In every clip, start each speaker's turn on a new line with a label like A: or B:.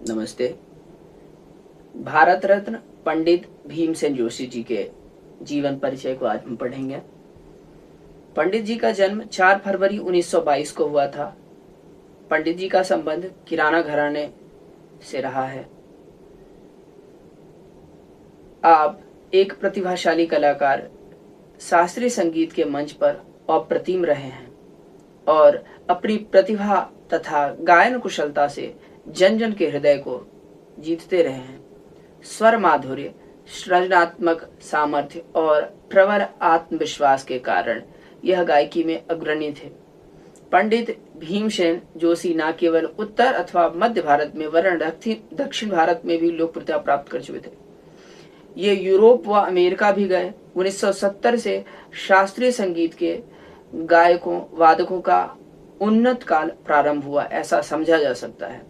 A: नमस्ते। भारत रत्न पंडित भीमसेन जोशी जी के जीवन परिचय को आज हम पढ़ेंगे। पंडित जी का जन्म 4 फरवरी 1922 को हुआ था। पंडित जी का संबंध किराना घराने से रहा है। आप एक प्रतिभाशाली कलाकार, शास्त्रीय संगीत के मंच पर अप्रतिम रहे हैं और अपनी प्रतिभा तथा गायन कुशलता से जन जन के हृदय को जीतते रहे हैं। स्वर माधुर्य, सृजनात्मक सामर्थ्य और प्रबल आत्मविश्वास के कारण यह गायकी में अग्रणी थे। पंडित भीमसेन जोशी न केवल उत्तर अथवा मध्य भारत में वरन दक्षिण भारत में भी लोकप्रियता प्राप्त कर चुके थे। ये यूरोप व अमेरिका भी गए। 1970 से शास्त्रीय संगीत के गायकों वादकों का उन्नत काल प्रारंभ हुआ, ऐसा समझा जा सकता है।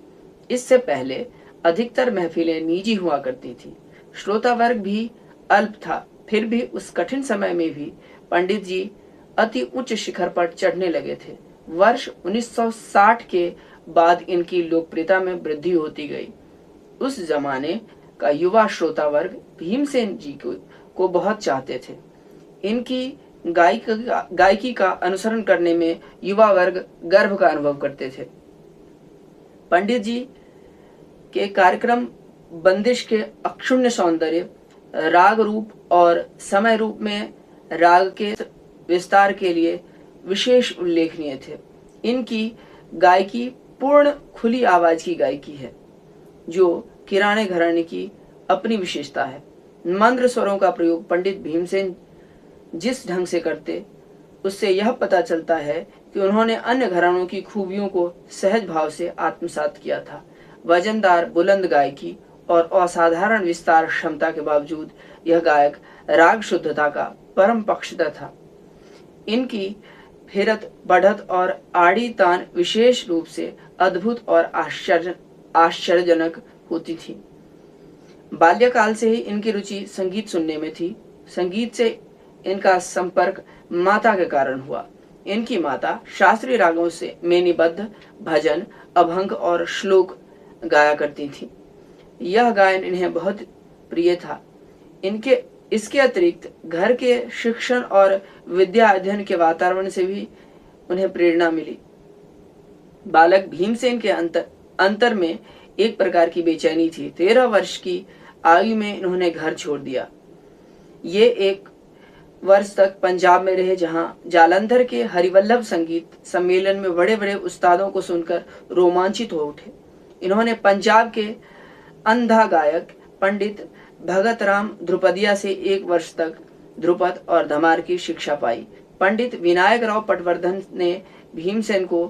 A: इससे पहले अधिकतर महफिलें निजी हुआ करती थी, श्रोता वर्ग भी अल्प था। फिर भी उस कठिन समय में भी पंडित जी अति उच्च शिखर पर चढ़ने लगे थे। वर्ष 1960 के बाद इनकी लोकप्रियता में वृद्धि होती गई। उस जमाने का युवा श्रोता वर्ग भीमसेन जी को बहुत चाहते थे। इनकी गायकी का अनुसरण करने में युवा वर्ग गर्व का अनुभव करते थे। पंडित जी के कार्यक्रम बंदिश के अक्षुण्ण सौंदर्य, राग रूप और समय रूप में राग के विस्तार के लिए विशेष उल्लेखनीय थे। इनकी गायकी पूर्ण खुली आवाज की गायकी है, जो किराने घराने की अपनी विशेषता है। मंद्र स्वरों का प्रयोग पंडित भीमसेन जिस ढंग से करते, उससे यह पता चलता है कि उन्होंने अन्य घरानों की खूबियों को सहज भाव से आत्मसात किया था। वजनदार बुलंद गायकी और असाधारण विस्तार क्षमता के बावजूद यह गायक राग शुद्धता का परम पक्षधर था। इनकी फिरत, बढ़त और आड़ी तान विशेष रूप से अद्भुत और आश्चर्यजनक होती थी। बाल्यकाल से ही इनकी रुचि संगीत सुनने में थी। संगीत से इनका संपर्क माता के कारण हुआ। इनकी माता शास्त्रीय रागों से में निबद्ध भजन, अभंग और श्लोक गाया करती थी। यह गायन इन्हें बहुत प्रिय था। इसके अतिरिक्त घर के शिक्षण और विद्या अध्ययन के वातावरण से भी उन्हें प्रेरणा मिली। बालक भीमसेन के अंतर में एक प्रकार की बेचैनी थी। 13 वर्ष की आयु में इन्होंने घर छोड़ दिया। ये 1 वर्ष तक पंजाब में रहे, जहां जालंधर के हरिवल्लभ संगीत सम्मेलन में बड़े बड़े उस्तादों को सुनकर रोमांचित हो उठे। इन्होंने पंजाब के अंधा गायक पंडित भगत राम ध्रुपदिया से 1 वर्ष तक ध्रुपद और धमार की शिक्षा पाई। पंडित विनायक राव पटवर्धन ने भीमसेन को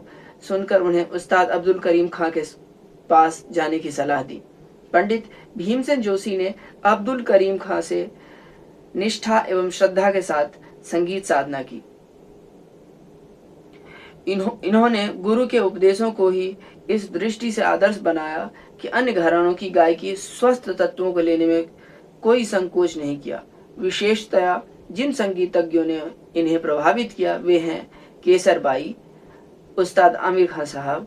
A: सुनकर उन्हें उस्ताद अब्दुल करीम खां के पास जाने की सलाह दी। पंडित भीमसेन जोशी ने अब्दुल करीम खां से निष्ठा एवं श्रद्धा के साथ संगीत साधना की। इन्होंने गुरु के उपदेशों को ही इस दृष्टि से आदर्श बनाया कि अन्य घरानों की गायकी स्वस्थ तत्वों को लेने में कोई संकोच नहीं किया। विशेषतया जिन संगीतज्ञों ने इन्हें प्रभावित किया वे हैं केसर बाई, उस्ताद आमिर खां साहब,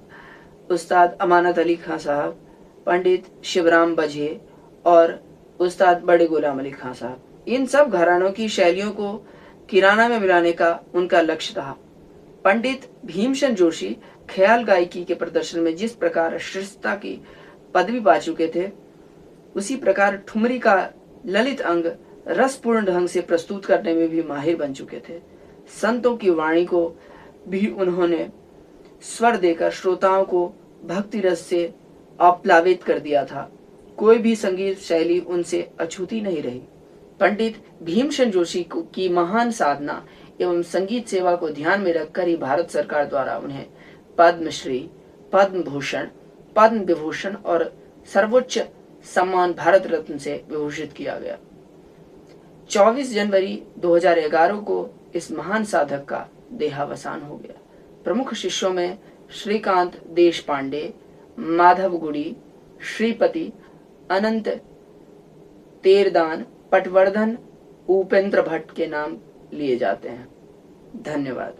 A: उस्ताद अमानत अली खां साहब, पंडित शिवराम बझे और उस्ताद बड़े गुलाम अली खां साहब। इन सब घरानों की शैलियों को किराना में मिलाने का उनका लक्ष्य था। पंडित भीमसेन जोशी ख्याल गायकी के प्रदर्शन में जिस प्रकार श्रेष्ठता की पदवी पा चुके थे, उसी प्रकार ठुमरी का ललित अंग रसपूर्ण ढंग से प्रस्तुत करने में भी माहिर बन चुके थे। संतों की वाणी को भी उन्होंने स्वर देकर श्रोताओं को भक्ति रस से आप्लावित कर दिया था। कोई भी संगीत शैली उनसे अछूती नहीं रही। पंडित भीमसेन जोशी की महान साधना एवं संगीत सेवा को ध्यान में रखकर ही भारत सरकार द्वारा उन्हें पद्मश्री, पद्म भूषण, पद्म विभूषण और सर्वोच्च सम्मान भारत रत्न से विभूषित किया गया। 24 जनवरी 2011 को इस महान साधक का देहावसान हो गया। प्रमुख शिष्यों में श्रीकांत देश पांडे, माधव गुड़ी, श्रीपति, अनंत तेरदान, पटवर्धन, उपेंद्र भट्ट के नाम लिए जाते हैं। धन्यवाद।